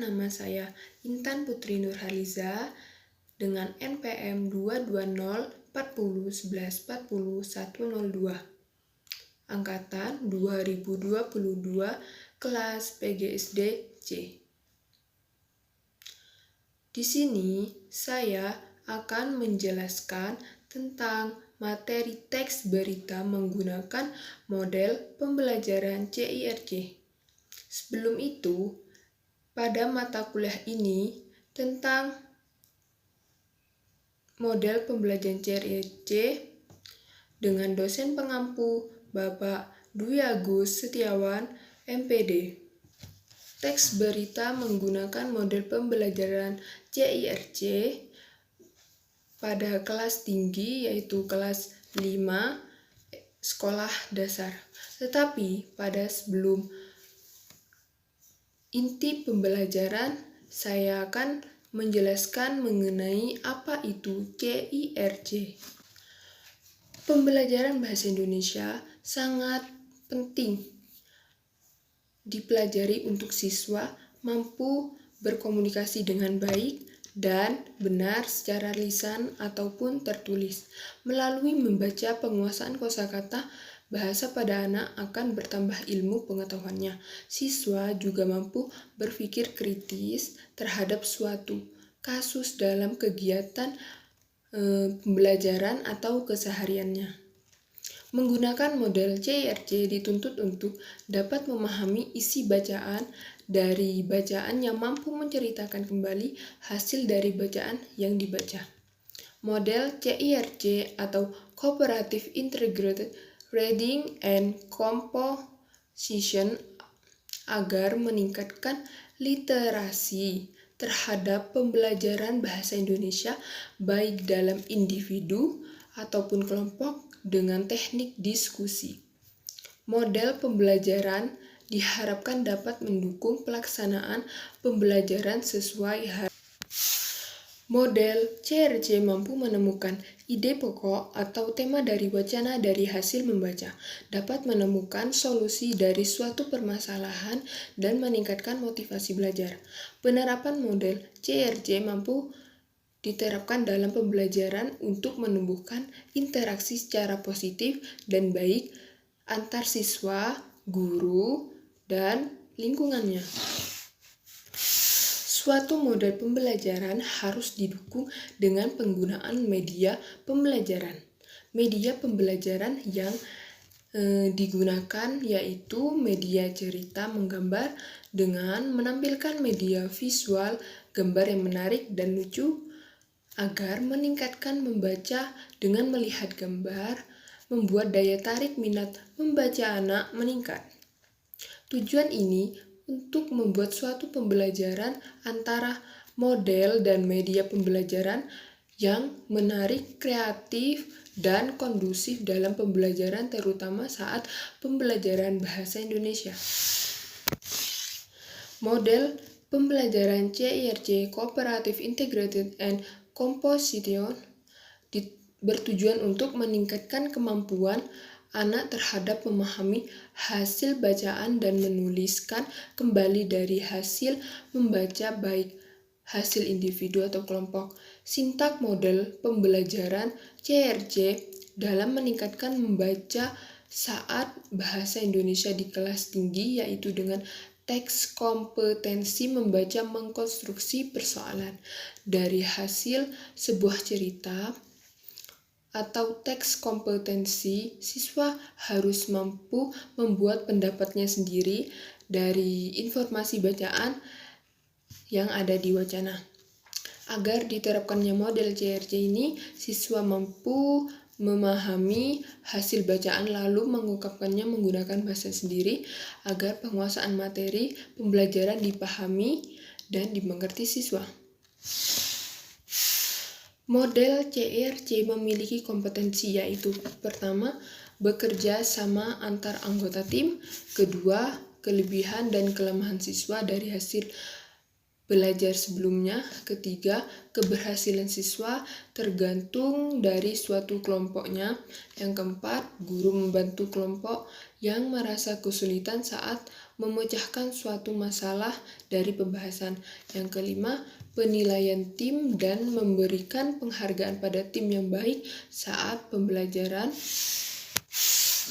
Perkenalkan, nama saya Intan Putri Nurhaliza dengan NPM 22040114102, angkatan 2022, kelas PGSD C. Di sini saya akan menjelaskan tentang materi teks berita menggunakan model pembelajaran CIRC. Sebelum itu, pada mata kuliah ini tentang model pembelajaran CIRC dengan dosen pengampu Bapak Dwi Agus Setiawan, MPD. Teks berita menggunakan model pembelajaran CIRC pada kelas tinggi yaitu kelas 5 sekolah dasar. Tetapi pada sebelum inti pembelajaran, saya akan menjelaskan mengenai apa itu CIRC. Pembelajaran bahasa Indonesia sangat penting dipelajari untuk siswa mampu berkomunikasi dengan baik dan benar secara lisan ataupun tertulis. Melalui membaca penguasaan kosakata bahasa pada anak akan bertambah ilmu pengetahuannya. Siswa juga mampu berpikir kritis terhadap suatu kasus dalam kegiatan pembelajaran atau kesehariannya. Menggunakan model CIRC dituntut untuk dapat memahami isi bacaan dari bacaan yang mampu menceritakan kembali hasil dari bacaan yang dibaca. Model CIRC atau Cooperative Integrated Reading and Composition agar meningkatkan literasi terhadap pembelajaran bahasa Indonesia baik dalam individu ataupun kelompok dengan teknik diskusi. Model pembelajaran diharapkan dapat mendukung pelaksanaan pembelajaran sesuai Model CIRC mampu menemukan ide pokok atau tema dari wacana dari hasil membaca, dapat menemukan solusi dari suatu permasalahan dan meningkatkan motivasi belajar. Penerapan model CIRC mampu diterapkan dalam pembelajaran untuk menumbuhkan interaksi secara positif dan baik antar siswa, guru, dan lingkungannya. Suatu model pembelajaran harus didukung dengan penggunaan media pembelajaran. Media pembelajaran yang digunakan yaitu media cerita menggambar dengan menampilkan media visual, gambar yang menarik dan lucu, agar meningkatkan membaca dengan melihat gambar, membuat daya tarik minat membaca anak meningkat. Tujuan ini untuk membuat suatu pembelajaran antara model dan media pembelajaran yang menarik, kreatif, dan kondusif dalam pembelajaran terutama saat pembelajaran bahasa Indonesia. Model pembelajaran CIRC Cooperative Integrated and Composition bertujuan untuk meningkatkan kemampuan anak terhadap memahami hasil bacaan dan menuliskan kembali dari hasil membaca baik hasil individu atau kelompok. Sintak model pembelajaran CIRC dalam meningkatkan membaca saat bahasa Indonesia di kelas tinggi yaitu dengan teks kompetensi membaca mengkonstruksi persoalan dari hasil sebuah cerita atau teks kompetensi. Siswa harus mampu membuat pendapatnya sendiri dari informasi bacaan yang ada di wacana. Agar diterapkannya model CIRC ini, siswa mampu memahami hasil bacaan lalu mengungkapkannya menggunakan bahasa sendiri agar penguasaan materi pembelajaran dipahami dan dimengerti siswa. Model CIRC memiliki kompetensi yaitu pertama, bekerja sama antar anggota tim, kedua, kelebihan dan kelemahan siswa dari hasil belajar sebelumnya, ketiga, keberhasilan siswa tergantung dari suatu kelompoknya, yang keempat, guru membantu kelompok, yang merasa kesulitan saat memecahkan suatu masalah dari pembahasan. Yang kelima, penilaian tim dan memberikan penghargaan pada tim yang baik saat pembelajaran.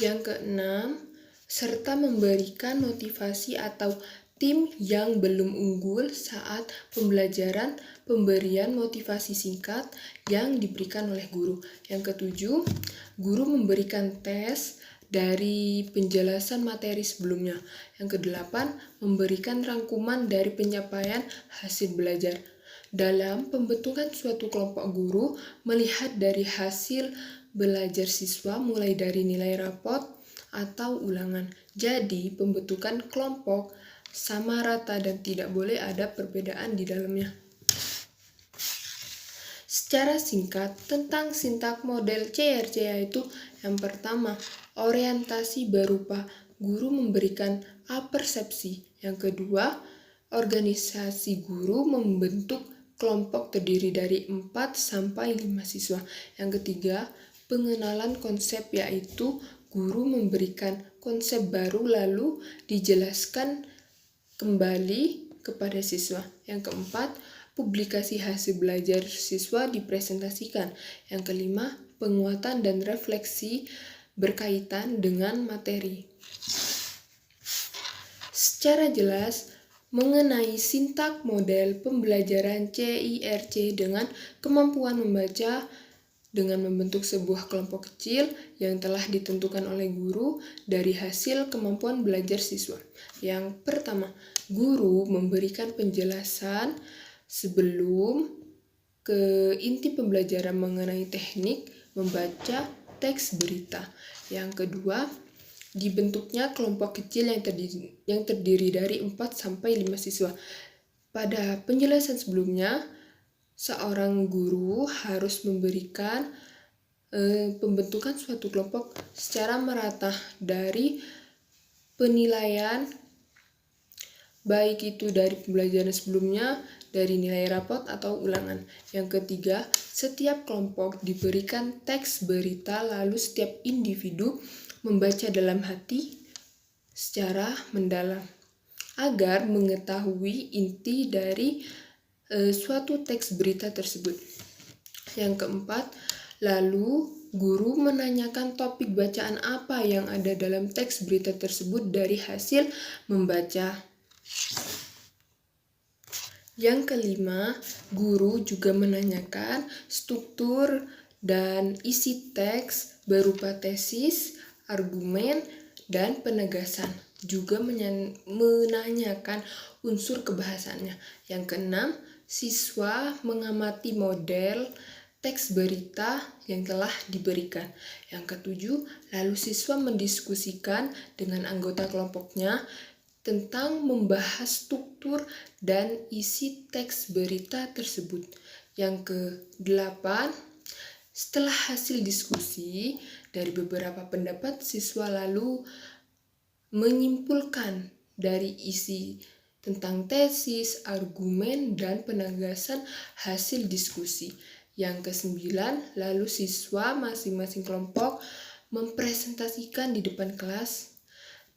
Yang keenam, serta memberikan motivasi atau tim yang belum unggul saat pembelajaran, pemberian motivasi singkat yang diberikan oleh guru. Yang ketujuh, guru memberikan tes dari penjelasan materi sebelumnya. Yang kedelapan, memberikan rangkuman dari pencapaian hasil belajar. Dalam pembentukan suatu kelompok, guru melihat dari hasil belajar siswa mulai dari nilai rapot atau ulangan. Jadi, pembentukan kelompok sama rata dan tidak boleh ada perbedaan di dalamnya. Secara singkat, tentang sintak model CRC yaitu yang pertama, orientasi berupa guru memberikan apersepsi. Yang kedua, organisasi guru membentuk kelompok terdiri dari 4 sampai 5 siswa. Yang ketiga, pengenalan konsep yaitu guru memberikan konsep baru lalu dijelaskan kembali kepada siswa. Yang keempat, publikasi hasil belajar siswa dipresentasikan. Yang kelima, penguatan dan refleksi berkaitan dengan materi. Secara jelas, mengenai sintak model pembelajaran CIRC dengan kemampuan membaca dengan membentuk sebuah kelompok kecil yang telah ditentukan oleh guru dari hasil kemampuan belajar siswa. Yang pertama, guru memberikan penjelasan sebelum ke inti pembelajaran mengenai teknik membaca teks berita. Yang kedua, dibentuknya kelompok kecil yang terdiri dari 4 sampai 5 siswa. Pada penjelasan sebelumnya, seorang guru harus memberikan pembentukan suatu kelompok secara merata dari penilaian, baik itu dari pembelajaran sebelumnya, dari nilai rapot atau ulangan. Yang ketiga, setiap kelompok diberikan teks berita lalu setiap individu membaca dalam hati secara mendalam agar mengetahui inti dari suatu teks berita tersebut. Yang keempat, lalu guru menanyakan topik bacaan apa yang ada dalam teks berita tersebut dari hasil membaca. Yang kelima, guru juga menanyakan struktur dan isi teks berupa tesis, argumen, dan penegasan. Juga menanyakan unsur kebahasannya. Yang keenam, siswa mengamati model teks berita yang telah diberikan. Yang ketujuh, lalu siswa mendiskusikan dengan anggota kelompoknya tentang membahas struktur dan isi teks berita tersebut. Yang kedelapan, setelah hasil diskusi dari beberapa pendapat, siswa lalu menyimpulkan dari isi tentang tesis, argumen, dan penegasan hasil diskusi. Yang kesembilan, lalu siswa masing-masing kelompok mempresentasikan di depan kelas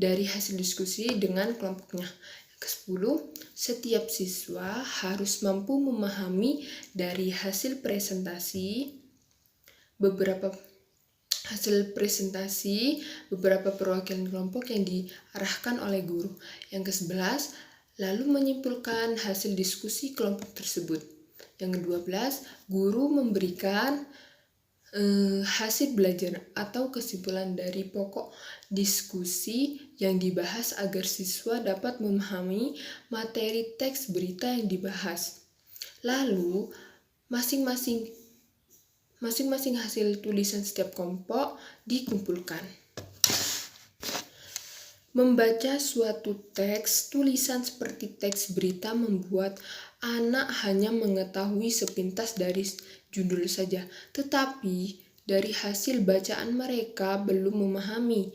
dari hasil diskusi dengan kelompoknya. Yang ke-10, setiap siswa harus mampu memahami dari hasil beberapa perwakilan kelompok yang diarahkan oleh guru. Yang ke-11, lalu menyimpulkan hasil diskusi kelompok tersebut. Yang ke-12, guru memberikan hasil belajar atau kesimpulan dari pokok diskusi yang dibahas agar siswa dapat memahami materi teks berita yang dibahas. Lalu, masing-masing hasil tulisan setiap kelompok dikumpulkan. Membaca suatu teks tulisan seperti teks berita membuat anak hanya mengetahui sepintas dari judul saja, tetapi dari hasil bacaan mereka belum memahami.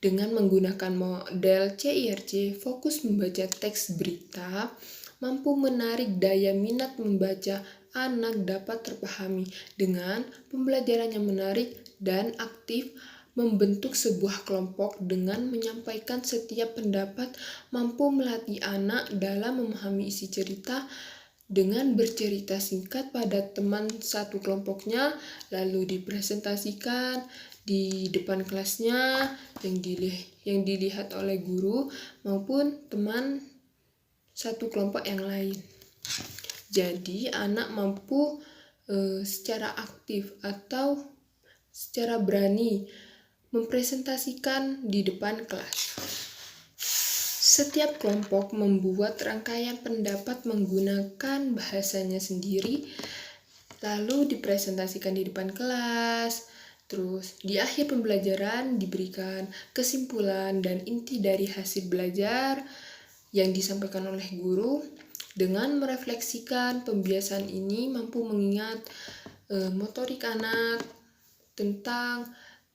Dengan menggunakan model CIRC, fokus membaca teks berita mampu menarik daya minat membaca anak dapat terpahami dengan pembelajaran yang menarik dan aktif Membentuk sebuah kelompok dengan menyampaikan setiap pendapat mampu melatih anak dalam memahami isi cerita dengan bercerita singkat pada teman satu kelompoknya, lalu dipresentasikan di depan kelasnya yang dilihat oleh guru maupun teman satu kelompok yang lain. Jadi anak mampu secara aktif atau secara berani mempresentasikan di depan kelas. Setiap kelompok membuat rangkaian pendapat menggunakan bahasanya sendiri, lalu dipresentasikan di depan kelas. Terus di akhir pembelajaran diberikan kesimpulan dan inti dari hasil belajar yang disampaikan oleh guru. Dengan merefleksikan pembiasaan ini mampu mengingat motorik anak tentang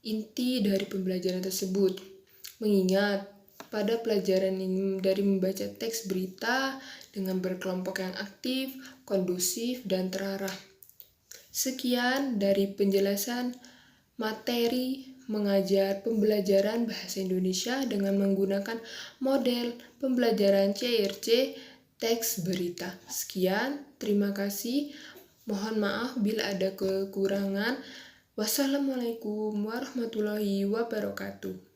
inti dari pembelajaran tersebut. Mengingat pada pelajaran ini dari membaca teks berita dengan berkelompok yang aktif, kondusif, dan terarah. Sekian dari penjelasan materi mengajar pembelajaran bahasa Indonesia dengan menggunakan model pembelajaran CRC teks berita. Sekian, terima kasih. Mohon maaf bila ada kekurangan. Wassalamualaikum warahmatullahi wabarakatuh.